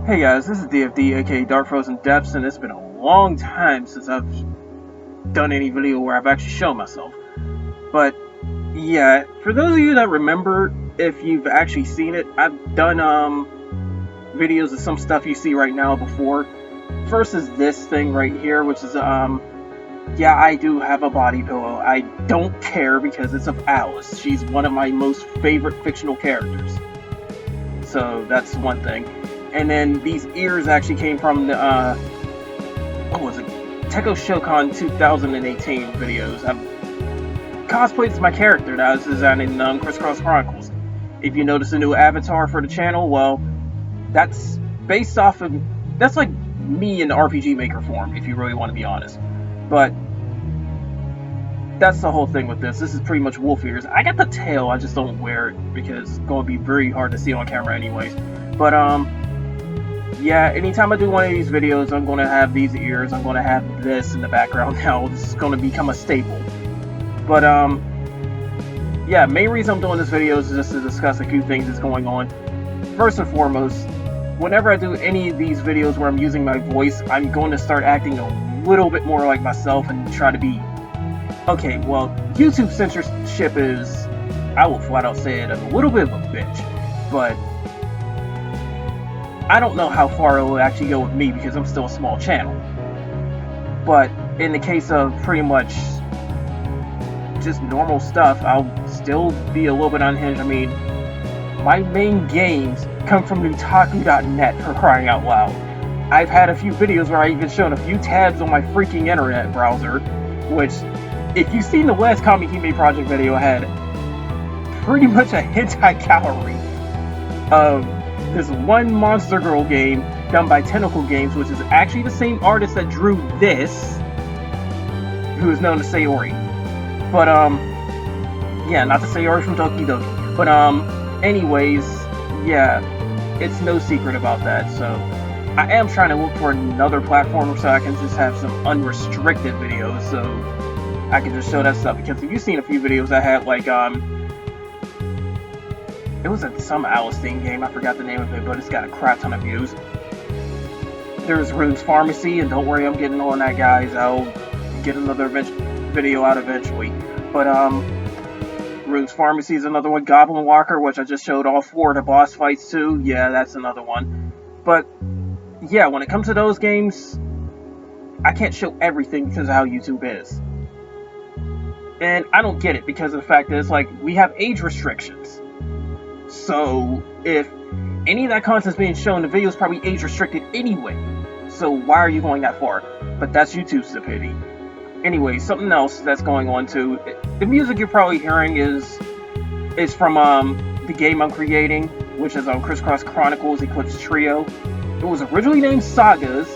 Hey guys, this is DFD, aka Dark Frozen Depths, and it's been a long time since I've done any video where I've actually shown myself. But yeah, for those of you that remember, if you've actually seen it, I've done videos of some stuff you see right now before. First is this thing right here, which is yeah, I do have a body pillow. I don't care because it's of Alice. She's one of my most favorite fictional characters. So that's one thing. And then these ears actually came from the, what was it? Tekko Shokan 2018 videos. I've cosplayed as my character that I was designing in Crisscross Chronicles. If you notice a new avatar for the channel, well, that's based off of, that's like me in the RPG Maker form, if you really want to be honest. But that's the whole thing with this. This is pretty much wolf ears. I got the tail, I just don't wear it because it's going to be very hard to see on camera anyways. But, yeah, anytime I do one of these videos, I'm going to have these ears, I'm going to have this in the background now. This is going to become a staple. But, yeah, main reason I'm doing this video is just to discuss a few things that's going on. First and foremost, whenever I do any of these videos where I'm using my voice, I'm going to start acting a little bit more like myself and try to be... Okay, well, YouTube censorship is, I will flat out say it, a little bit of a bitch. But I don't know how far it will actually go with me because I'm still a small channel. But in the case of pretty much just normal stuff, I'll still be a little bit unhinged. I mean, my main games come from Nutaku.net, for crying out loud. I've had a few videos where I even shown a few tabs on my freaking internet browser, which, if you've seen the last Kamihime Project video, I had pretty much a hentai gallery of this one Monster Girl game done by Tentacle Games, which is actually the same artist that drew this, who is known as Sayori. But, yeah, not the Sayori from Doki Doki. But, anyways, yeah, it's no secret about that, so I am trying to look for another platform so I can just have some unrestricted videos, so I can just show that stuff. Because if you've seen a few videos I had, like, it was some Alice theme game, I forgot the name of it, but it's got a crap ton of views. There's Rune's Pharmacy, and don't worry, I'm getting on that, guys. I'll get another video out eventually. But, Rune's Pharmacy is another one. Goblin Walker, which I just showed all 4 of the boss fights to. Yeah, that's another one. But, yeah, when it comes to those games, I can't show everything because of how YouTube is. And I don't get it because of the fact that it's like, we have age restrictions. So, if any of that content is being shown, the video is probably age restricted anyway. So, why are you going that far? But that's YouTube's stupidity. Anyway, something else that's going on too. The music you're probably hearing is from the game I'm creating, which is Crisscross Chronicles Eclipse Trio. It was originally named Sagas,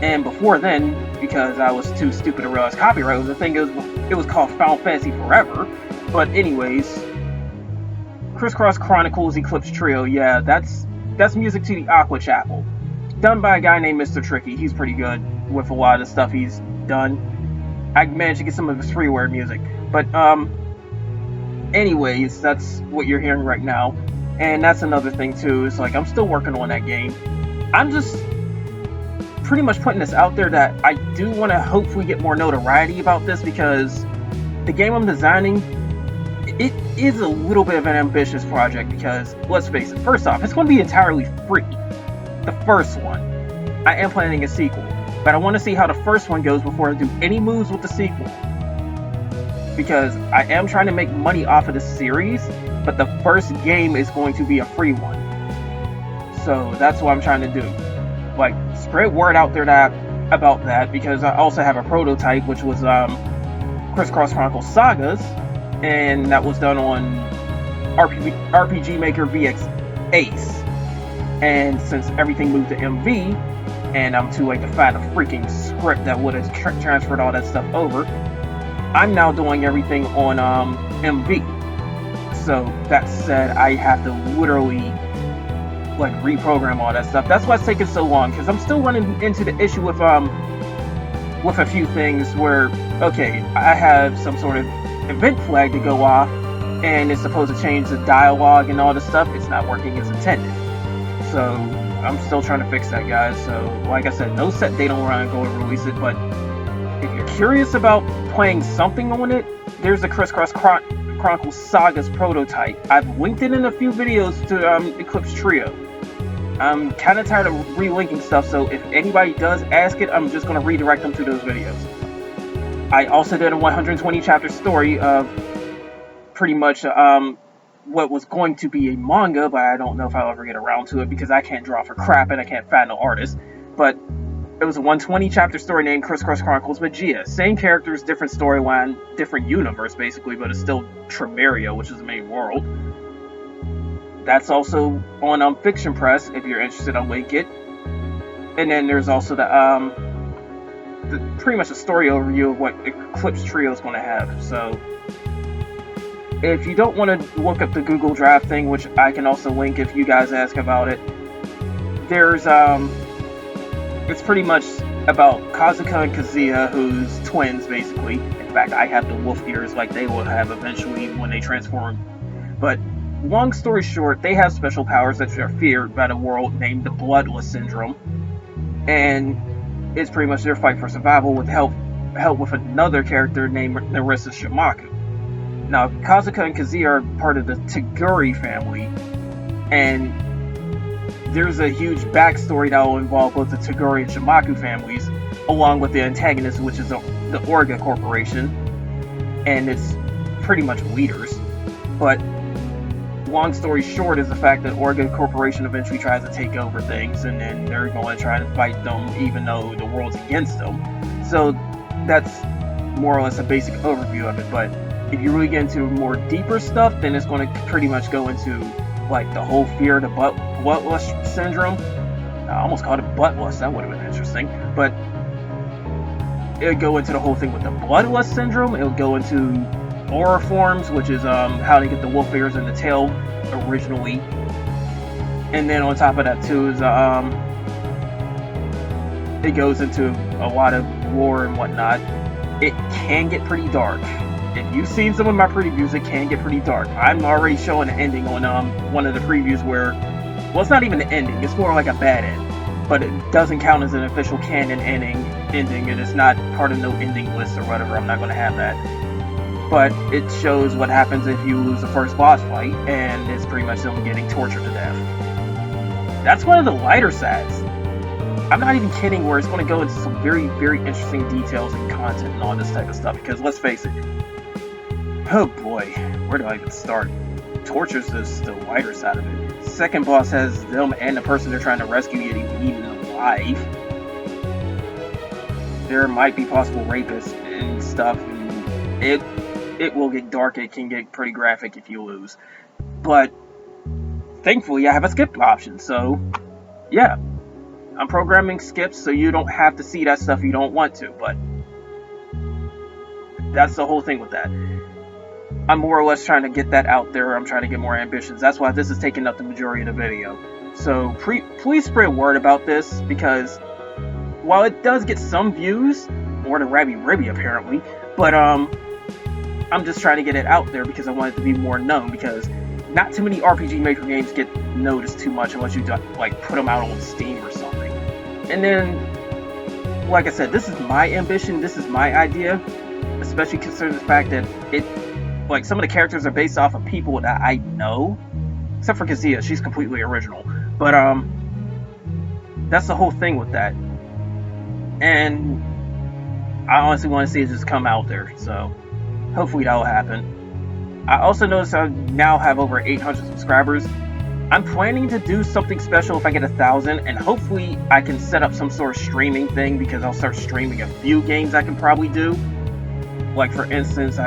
and before then, because I was too stupid to realize copyright was a thing, it was called Final Fantasy Forever. But anyways, Crisscross Chronicles Eclipse Trio, yeah, that's music to the Aqua Chapel. Done by a guy named Mr. Tricky. He's pretty good with a lot of stuff he's done. I managed to get some of his freeware music. But, anyways, that's what you're hearing right now. And that's another thing, too. It's like, I'm still working on that game. I'm just pretty much putting this out there that I do want to hopefully get more notoriety about this, because the game I'm designing, it is a little bit of an ambitious project, because, let's face it, first off, it's going to be entirely free. The first one. I am planning a sequel, but I want to see how the first one goes before I do any moves with the sequel. Because I am trying to make money off of the series, but the first game is going to be a free one. So that's what I'm trying to do. Like, spread word out there about that, because I also have a prototype, which was Crisscross Chronicles Sagas, and that was done on RPG Maker VX Ace. And since everything moved to MV, and I'm too late to find a freaking script that would have transferred all that stuff over, I'm now doing everything on MV. So that said, I have to literally like reprogram all that stuff. That's why it's taking so long, because I'm still running into the issue with a few things where, okay, I have some sort of event flag to go off, and it's supposed to change the dialogue and all this stuff. It's not working as intended. So I'm still trying to fix that, guys. So like I said, no set date on when I'm going to release it, but if you're curious about playing something on it, there's the Crisscross Chronicles Saga's prototype. I've linked it in a few videos to Eclipse Trio. I'm kind of tired of relinking stuff, so if anybody does ask it, I'm just going to redirect them to those videos. I also did a 120 chapter story of pretty much what was going to be a manga, but I don't know if I'll ever get around to it because I can't draw for crap and I can't find no artist. But it was a 120 chapter story named Crisscross Chronicles Magia. Same characters, different storyline, different universe basically, but it's still Tremeria, which is the main world. That's also on Fiction Press if you're interested. I'll link it. And then there's also the pretty much a story overview of what Eclipse Trio is going to have. So if you don't want to look up the Google Drive thing, which I can also link if you guys ask about it, there's it's pretty much about Kazuka and Kazuya, who's twins basically. In fact, I have the wolf ears like they will have eventually when they transform. But long story short, they have special powers that are feared by the world, named the Bloodless Syndrome, and it's pretty much their fight for survival with help with another character named Narissa Shimaku. Now, Kazuka and Kazuya are part of the Toguri family, and there's a huge backstory that will involve both the Toguri and Shimaku families, along with the antagonist, which is the Orga Corporation, and its pretty much leaders. But long story short is the fact that Orga Corporation eventually tries to take over things, and then they're going to try to fight them even though the world's against them. So that's more or less a basic overview of it. But if you really get into more deeper stuff, then it's going to pretty much go into like the whole fear of the Bloodlust Syndrome. I almost called it Buttlust, that would have been interesting. But it'll go into the whole thing with the Bloodlust Syndrome. It'll go into aura forms, which is how they get the wolf ears and the tail originally. And then on top of that too is it goes into a lot of lore and whatnot. It can get pretty dark. If you've seen some of my previews, it can get pretty dark. I'm already showing an ending on one of the previews where, well, it's not even an ending, it's more like a bad end, but it doesn't count as an official canon ending, and it's not part of no ending list or whatever. I'm not going to have that. But it shows what happens if you lose the first boss fight, and it's pretty much them getting tortured to death. That's one of the lighter sides. I'm not even kidding, where it's going to go into some very, very interesting details and content and all this type of stuff, because let's face it, oh boy, where do I even start? Torture's just the lighter side of it. Second boss has them and the person they're trying to rescue getting eaten alive. There might be possible rapists and stuff, and it will get dark. It can get pretty graphic if you lose. But thankfully I have a skip option, so yeah. I'm programming skips so you don't have to see that stuff you don't want to, but that's the whole thing with that. I'm more or less trying to get that out there. I'm trying to get more ambitions. That's why this is taking up the majority of the video. So please spread word about this, because while it does get some views, more than Rabby Ribby apparently, but I'm just trying to get it out there because I want it to be more known, because not too many RPG Maker games get noticed too much unless you like put them out on Steam or something. And then, like I said, this is my ambition, this is my idea, especially considering the fact that like some of the characters are based off of people that I know, except for Kazuya, she's completely original. But that's the whole thing with that. And I honestly want to see it just come out there, so hopefully that will happen. I also noticed I now have over 800 subscribers. I'm planning to do something special if I get 1,000, and hopefully I can set up some sort of streaming thing, because I'll start streaming a few games I can probably do. Like for instance,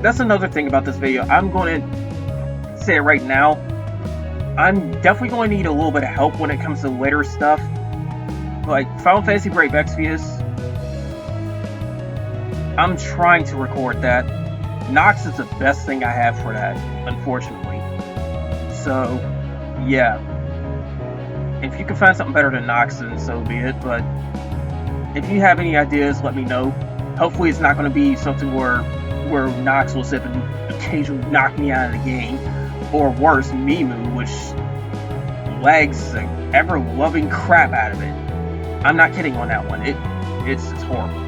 that's another thing about this video. I'm going to say it right now. I'm definitely going to need a little bit of help when it comes to later stuff. Like Final Fantasy Brave Exvius, I'm trying to record that. Nox is the best thing I have for that, unfortunately. So, yeah. If you can find something better than Nox, then so be it. But if you have any ideas, let me know. Hopefully it's not going to be something where Nox will sit and occasionally knock me out of the game. Or worse, Mimu, which lags the ever-loving crap out of it. I'm not kidding on that one. It's horrible.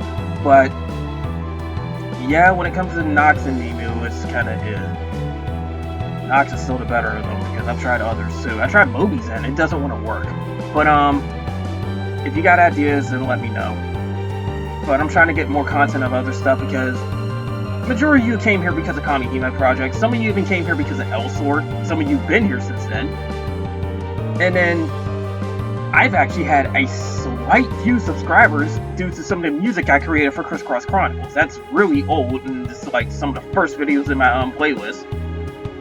But yeah, when it comes to Nox and Nemu, it's kind of Nox is still the better of them because I've tried others too. I tried Moby's and it doesn't want to work. But if you got ideas, then let me know. But I'm trying to get more content of other stuff because the majority of you came here because of Kamihime Project. Some of you even came here because of L-Sword. Some of you have been here since then. And then I've actually had a slight few subscribers due to some of the music I created for Crisscross Chronicles. That's really old, and it's like some of the first videos in my playlist.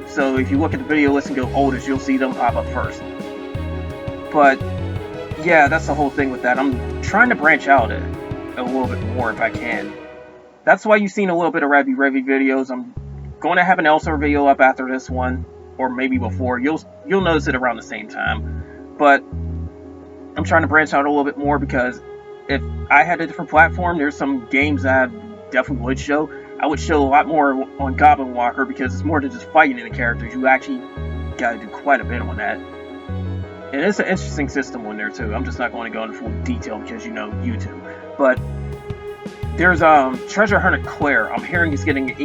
So if you look at the video list and go oldest, you'll see them pop up first. But yeah, that's the whole thing with that. I'm trying to branch out a little bit more if I can. That's why you've seen a little bit of Revy videos. I'm going to have an L-Sword video up after this one, or maybe before. You'll notice it around the same time. But I'm trying to branch out a little bit more because if I had a different platform, there's some games that I definitely would show. I would show a lot more on Goblin Walker because it's more than just fighting in the characters. You actually got to do quite a bit on that. And it's an interesting system on there too. I'm just not going to go into full detail because you know YouTube. But there's Treasure Hunter Claire. I'm hearing it's getting an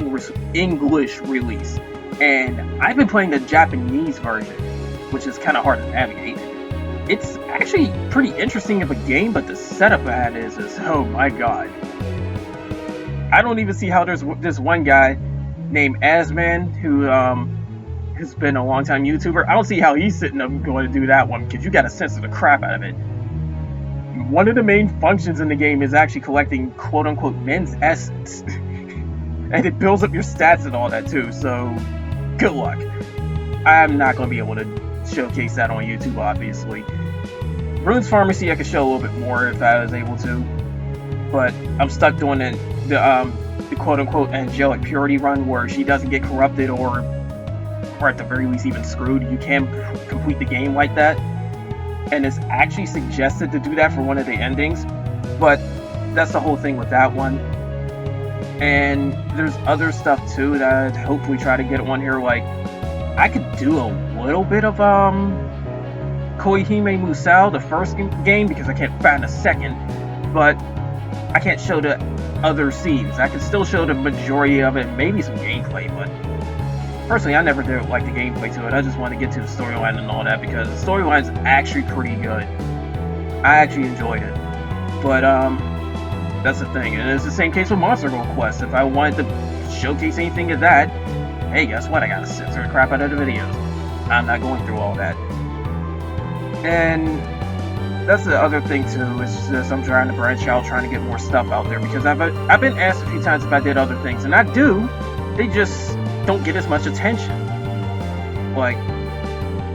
English release. And I've been playing the Japanese version, which is kind of hard to navigate. It's actually pretty interesting of a game, but the setup of it is oh my god. I don't even see how there's this one guy named Asman who has been a long time YouTuber. I don't see how he's sitting up going to do that one because you got to censor the crap out of it. One of the main functions in the game is actually collecting quote-unquote men's essence. And it builds up your stats and all that too, so good luck. I'm not going to be able to showcase that on YouTube, obviously. Rune's Pharmacy I could show a little bit more if I was able to, but I'm stuck doing the quote-unquote angelic purity run where she doesn't get corrupted or at the very least even screwed. You can complete the game like that, and it's actually suggested to do that for one of the endings, but that's the whole thing with that one. And there's other stuff too that I'd hopefully try to get on here. Like I could do a little bit of Koihime Musou, the first game, because I can't find a second, but I can't show the other scenes. I can still show the majority of it, maybe some gameplay, but personally I never did like the gameplay to it. I just want to get to the storyline and all that because the storyline's actually pretty good. I actually enjoyed it, but that's the thing. And it's the same case with Monster Girl Quest. If I wanted to showcase anything of that, hey, guess what? I gotta censor the crap out of the videos. I'm not going through all that. And that's the other thing too. It's just I'm trying to branch out, trying to get more stuff out there because I've been asked a few times if I did other things, and I do. They just don't get as much attention. Like,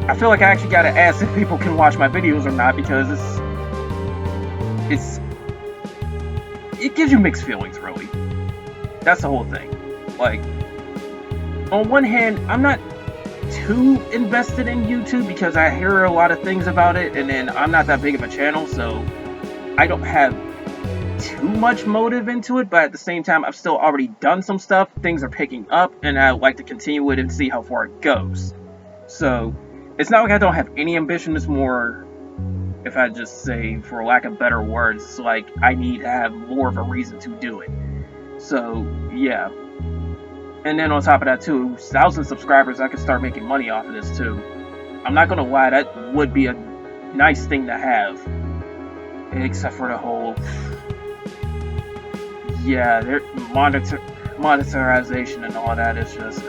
I feel like I actually gotta ask if people can watch my videos or not because it gives you mixed feelings, really. That's the whole thing. Like, on one hand, I'm not too invested in YouTube because I hear a lot of things about it, and then I'm not that big of a channel, so I don't have too much motive into it, but at the same time, I've still already done some stuff. Things are picking up, and I would like to continue it and see how far it goes. So, it's not like I don't have any ambition, it's more, if I just say, for lack of better words, it's like I need to have more of a reason to do it. So, yeah. And then on top of that too, 1,000 subscribers, I could start making money off of this too. I'm not gonna lie, that would be a nice thing to have. Except for the whole... yeah, monetization and all that is just...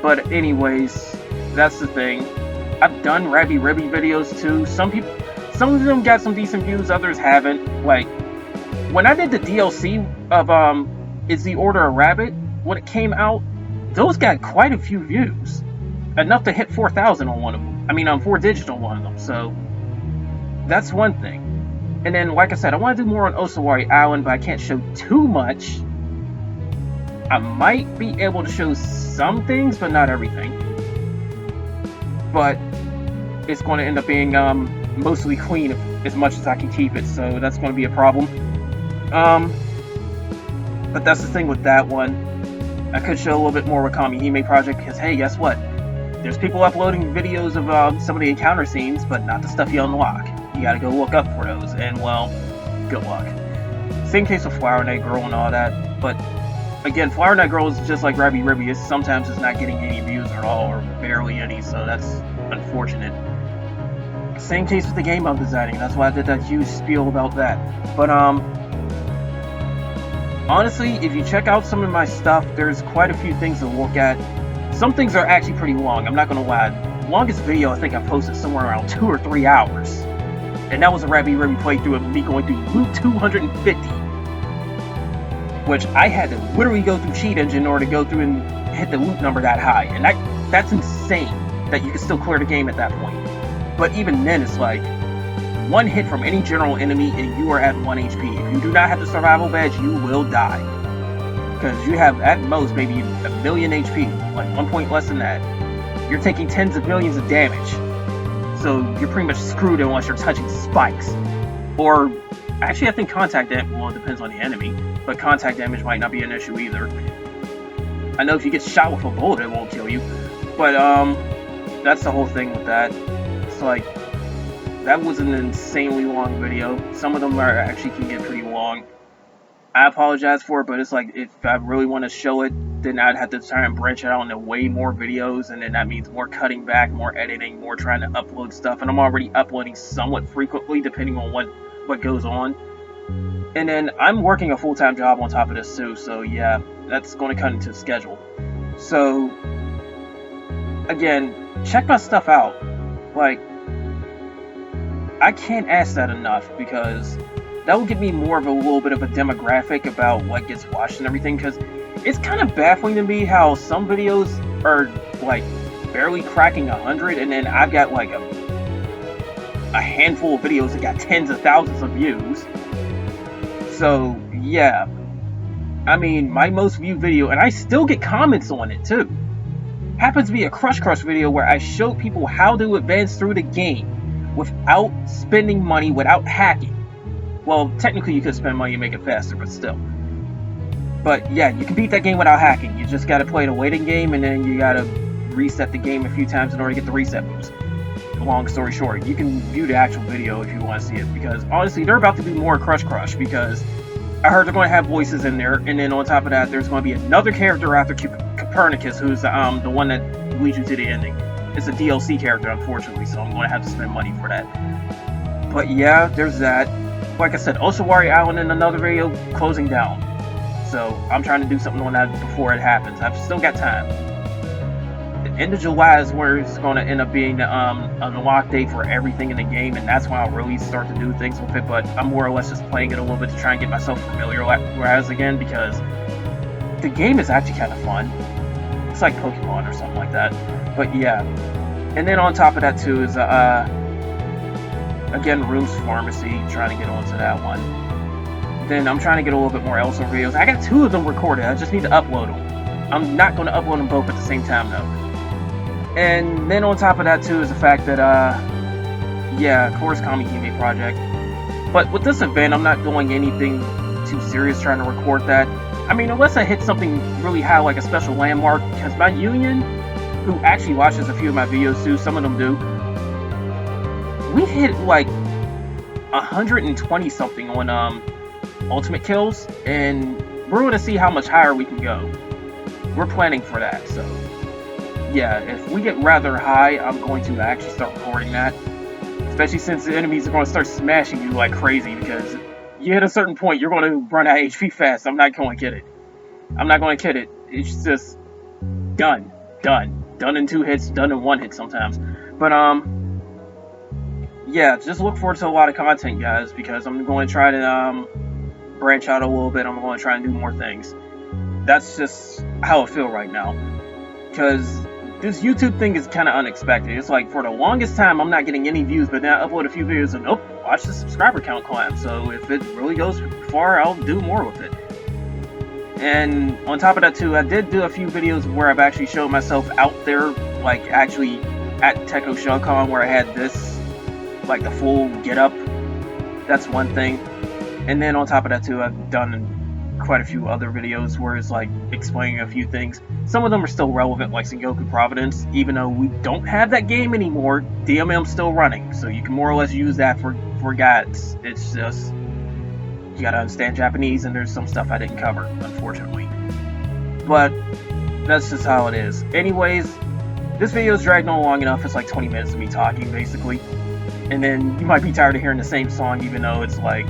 But anyways, that's the thing. I've done Revy videos too. Some of them got some decent views, others haven't. Like, when I did the DLC of Is the Order a Rabbit, when it came out, those got quite a few views. Enough to hit 4,000 on one of them. I mean, 4 digits on one of them, so that's one thing. And then, like I said, I want to do more on Osawari Island, but I can't show too much. I might be able to show some things, but not everything. But it's going to end up being mostly clean as much as I can keep it, so that's going to be a problem. But that's the thing with that one. I could show a little bit more with Kamihime Project because, hey, guess what? there's people uploading videos of some of the encounter scenes, but not the stuff you unlock. You gotta go look up for those, and well, good luck. Same case with Flower Knight Girl and all that, but again, Flower Knight Girl is just like Rabby Ribby. Sometimes it's not getting any views at all, or barely any, so that's unfortunate. Same case with the game I'm designing. That's why I did that huge spiel about that. But honestly, if you check out some of my stuff, there's quite a few things to look at. Some things are actually pretty long, I'm not gonna lie. The longest video I think I posted somewhere around 2 or 3 hours. And that was a Rabby Ribby playthrough of me going through Route 250. Which I had to literally go through Cheat Engine in order to go through and hit the loot number that high. And that's insane that you can still clear the game at that point. But even then, it's like, one hit from any general enemy and you are at 1 HP. If you do not have the survival badge, you will die. Because you have, at most, maybe a million HP. Like 1 point less than that. You're taking tens of millions of damage. So you're pretty much screwed unless you're touching spikes. Or, actually I think contact damage, well it depends on the enemy. But contact damage might not be an issue either. I know if you get shot with a bullet, it won't kill you. But, that's the whole thing with that. It's like, that was an insanely long video. Some of them actually can get pretty long. I apologize for it, but it's like, if I really want to show it, then I'd have to try and branch it out into way more videos, and then that means more cutting back, more editing, more trying to upload stuff, and I'm already uploading somewhat frequently, depending on what goes on. And then I'm working a full-time job on top of this too, so yeah, that's going to cut into the schedule. So, again, check my stuff out. Like, I can't ask that enough, because that will give me more of a little bit of a demographic about what gets watched and everything, because it's kind of baffling to me how some videos are like barely cracking 100, and then I've got like a handful of videos that got tens of thousands of views. So yeah, I mean, my most viewed video, and I still get comments on it too, happens to be a Crush video where I show people how to advance through the game without spending money, without hacking. Well, technically you could spend money and make it faster, but still. But yeah, you can beat that game without hacking. You just gotta play the waiting game, and then you gotta reset the game a few times in order to get the reset moves. Long story short, you can view the actual video if you want to see it, because honestly, they're about to do more Crush, because I heard they're going to have voices in there, and then on top of that, there's going to be another character after Copernicus, who's the one that leads you to the ending. It's a DLC character, unfortunately, so I'm going to have to spend money for that. But yeah, there's that. Like I said, Oshawari Island in another video, closing down. So I'm trying to do something on that before it happens. I've still got time. The end of July is where it's going to end up being the unlock date for everything in the game, and that's when I'll really start to do things with it. But I'm more or less just playing it a little bit to try and get myself familiarized again, because the game is actually kind of fun. It's like Pokemon or something like that. But yeah. And then on top of that too is again, Room's Pharmacy, trying to get onto that one. Then I'm trying to get a little bit more Elsa videos. I got 2 of them recorded, I just need to upload them. I'm not going to upload them both at the same time though. And then on top of that too is the fact that, yeah, of course, Kami Hime project. But with this event, I'm not doing anything too serious trying to record that. I mean, unless I hit something really high, like a special landmark, because my union, who actually watches a few of my videos too, some of them do, we hit like 120 something on ultimate kills, and we're going to see how much higher we can go. We're planning for that, so yeah, if we get rather high, I'm going to actually start recording that, especially since the enemies are going to start smashing you like crazy, because you hit a certain point, you're going to run out of HP fast. I'm not going to kid it. I'm not going to kid it. It's just done in 2 hits, done in 1 hit sometimes. But yeah, just look forward to a lot of content, guys, because I'm going to try to branch out a little bit. I'm going to try and do more things. That's just how I feel right now, because this YouTube thing is kind of unexpected. It's like, for the longest time, I'm not getting any views, but now I upload a few videos and, oh, watch the subscriber count climb. So if it really goes far, I'll do more with it. And on top of that too, I did do a few videos where I've actually showed myself out there, like actually at Techo Shellcon, where I had this, like the full get up. That's one thing. And then on top of that too, I've done quite a few other videos where it's like explaining a few things. Some of them are still relevant, like Sengoku Providence. Even though we don't have that game anymore, DMM's still running, so you can more or less use that for guides. It's just you gotta understand Japanese, and there's some stuff I didn't cover, unfortunately. But that's just how it is. Anyways, this video's dragged on long enough. It's like 20 minutes of me talking, basically. And then you might be tired of hearing the same song, even though it's like,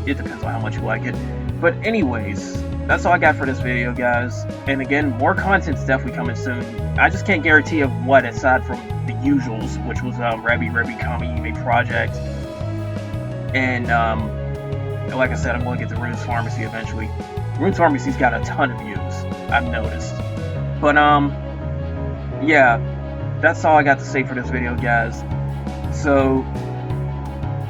it depends on how much you like it. But anyways, that's all I got for this video, guys. And again, more content's definitely coming soon. I just can't guarantee of what, aside from the usuals, which was Rebi Kami Project. And like I said, I'm going to get the Runes Pharmacy eventually. Runes Pharmacy's got a ton of views, I've noticed. But yeah, that's all I got to say for this video, guys. So,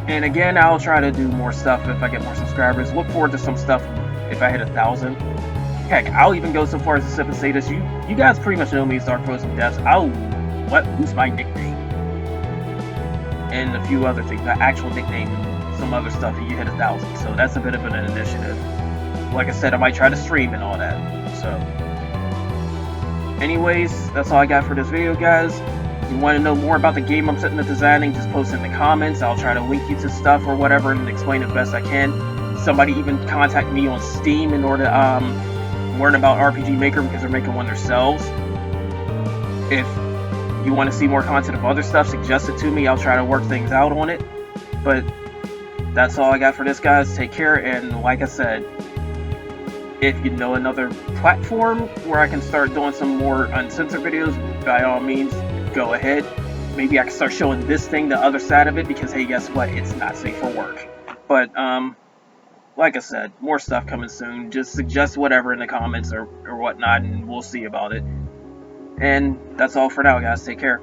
and again, I'll try to do more stuff if I get more subscribers. Look forward to some stuff if I hit 1,000. Heck, I'll even go so far as to sip and say this. You guys pretty much know me as Dark Frozen Depths. I'll let loose my nickname. And a few other things. My actual nickname and some other stuff if you hit 1,000. So that's a bit of an initiative. Like I said, I might try to stream and all that. So, anyways, that's all I got for this video, guys. If you want to know more about the game I'm sitting at designing, just post in the comments. I'll try to link you to stuff or whatever and explain as best I can. Somebody even contacted me on Steam in order to learn about RPG Maker because they're making one themselves. If you want to see more content of other stuff, suggest it to me. I'll try to work things out on it. But that's all I got for this, guys. Take care, and like I said, if you know another platform where I can start doing some more uncensored videos, by all means, go ahead. Maybe I can start showing this thing the other side of it because, hey, guess what? It's not safe for work. But, like I said, more stuff coming soon. Just suggest whatever in the comments or whatnot, and we'll see about it. And that's all for now, guys. Take care.